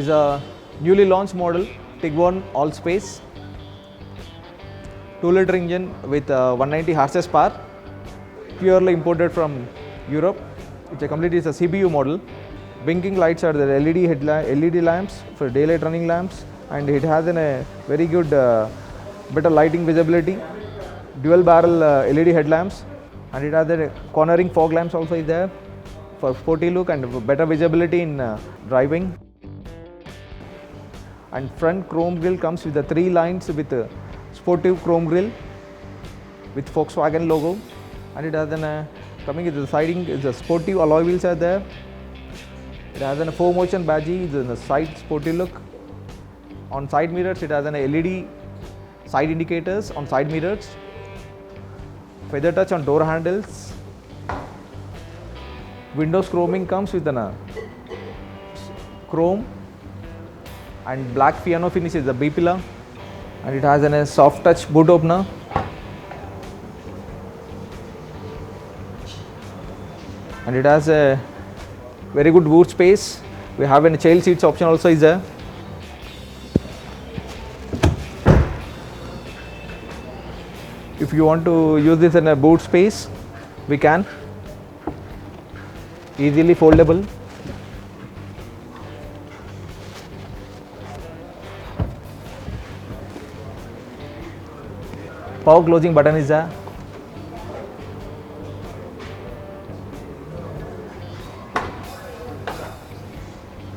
is a newly launched model, Tiguan Allspace. 2-liter engine with 190 horsepower, purely imported from Europe. It's a CBU model. Blinking lights are the LED lamps for daylight running lamps, and it has a very good better lighting visibility. Dual barrel LED headlamps, and it has a cornering fog lamps also is there for sporty look and better visibility in driving. And front chrome grille comes with the 3 lines with sportive chrome grille with Volkswagen logo, and it has coming with the siding is a sportive alloy wheels are there. It has a 4Motion badge, the side sporty look. On side mirrors it has an LED side indicators on side mirrors. Feather touch on door handles. Windows chroming comes with an chrome and black piano finish is the B pillar, and it has a soft touch boot opener. And it has a very good boot space. We have a child seats option also is there. If you want to use this in a boot space, we can. Easily foldable. Power closing button is there.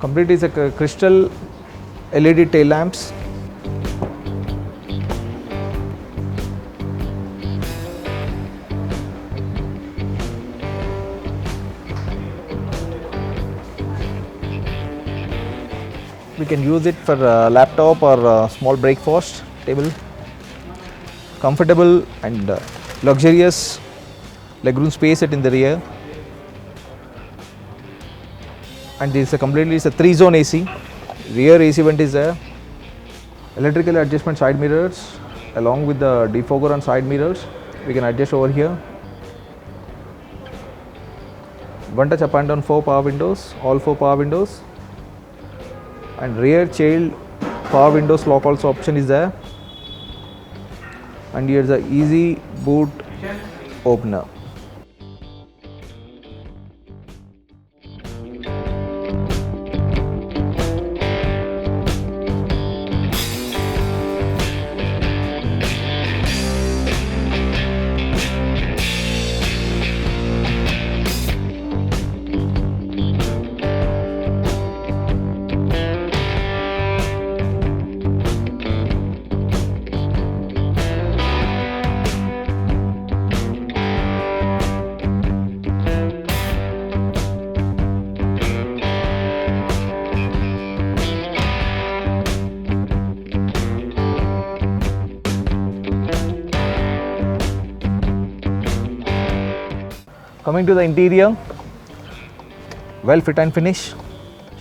Complete is a crystal LED tail lamps. We can use it for laptop or small breakfast table. Comfortable and luxurious legroom space in the rear. And this is completely 3-zone AC. Rear AC vent is there. Electrical adjustment side mirrors along with the defogger on side mirrors. We can adjust over here. One touch up and down 4 power windows, all 4 power windows. And rear child power windows lock also option is there. And here's the easy boot opener. Coming to the interior, well fit and finish.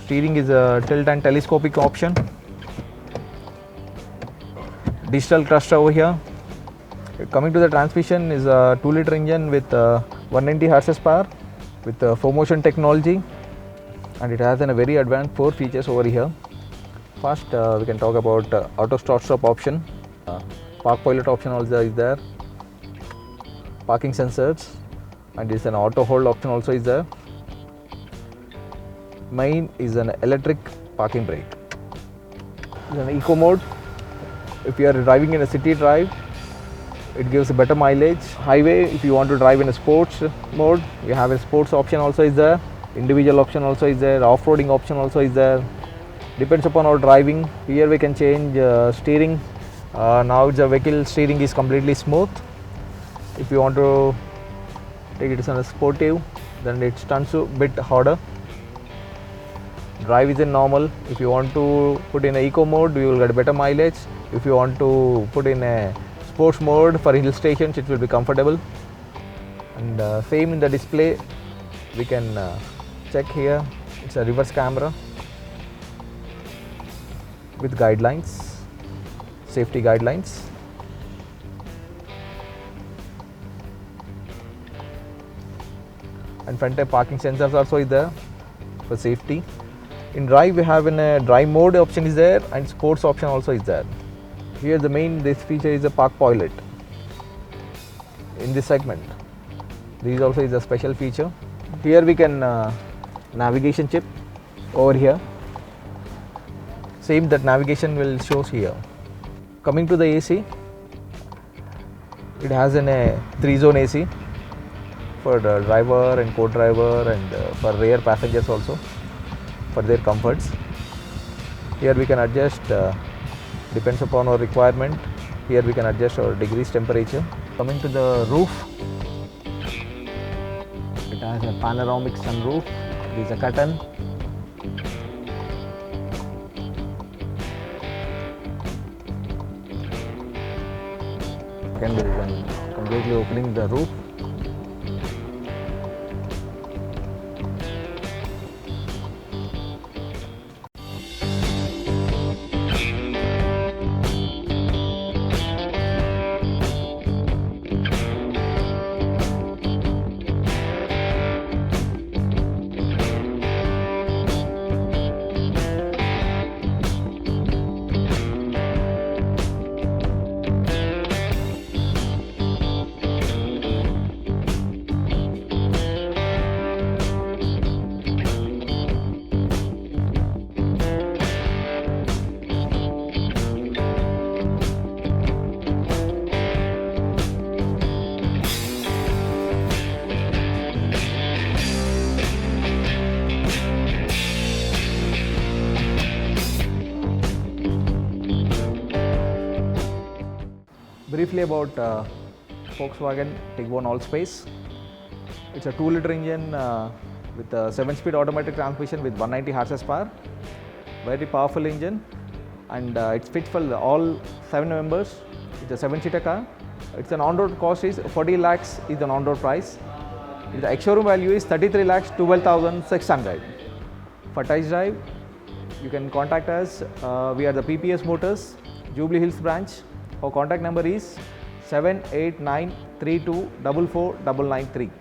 Steering is a tilt and telescopic option. Digital cluster over here. Coming to the transmission is a 2-liter engine with 190 horsepower with 4Motion technology, and it has a very advanced 4 features over here. First, we can talk about auto start stop option. Park pilot option also is there. Parking sensors. And it's an auto hold option also is there. Main is an electric parking brake. It's an eco mode. If you are driving in a city drive, it gives a better mileage. Highway, if you want to drive in a sports mode, we have a sports option also is there. Individual option also is there. Off-roading option also is there. Depends upon our driving. Here we can change steering. Now the vehicle steering is completely smooth. If you want to take it on a sportive, then it turns a bit harder. Drive is in normal. If you want to put in a eco mode, you will get better mileage. If you want to put in a sports mode for hill stations, it will be comfortable. And same in the display, we can check here. It's a reverse camera with guidelines, safety guidelines. And front type parking sensors also is there for safety. In drive we have in a drive mode option is there and sports option also is there. Here the main this feature is a park pilot in this segment. This also is a special feature. Here we can navigation chip over here. Same that navigation will shows here. Coming to the AC, it has a 3-zone AC for the driver and co-driver and for rear passengers also for their comforts. Here we can adjust depends upon our requirement. Here we can adjust our degrees temperature. Coming to the roof, it has a panoramic sunroof. There is a curtain. Again, there is one completely opening the roof. Briefly about Volkswagen Tiguan Allspace. It's a 2-liter engine with a 7-speed automatic transmission with 190 horsepower. Very powerful engine, and it's fit for all 7 members. It's a 7-seater car. It's an on-road cost is 40 lakhs is the on-road price. The ex-showroom value is 33 lakhs 12,600. For test drive, you can contact us. We are the PPS Motors, Jubilee Hills branch. Our contact number is 78932449993.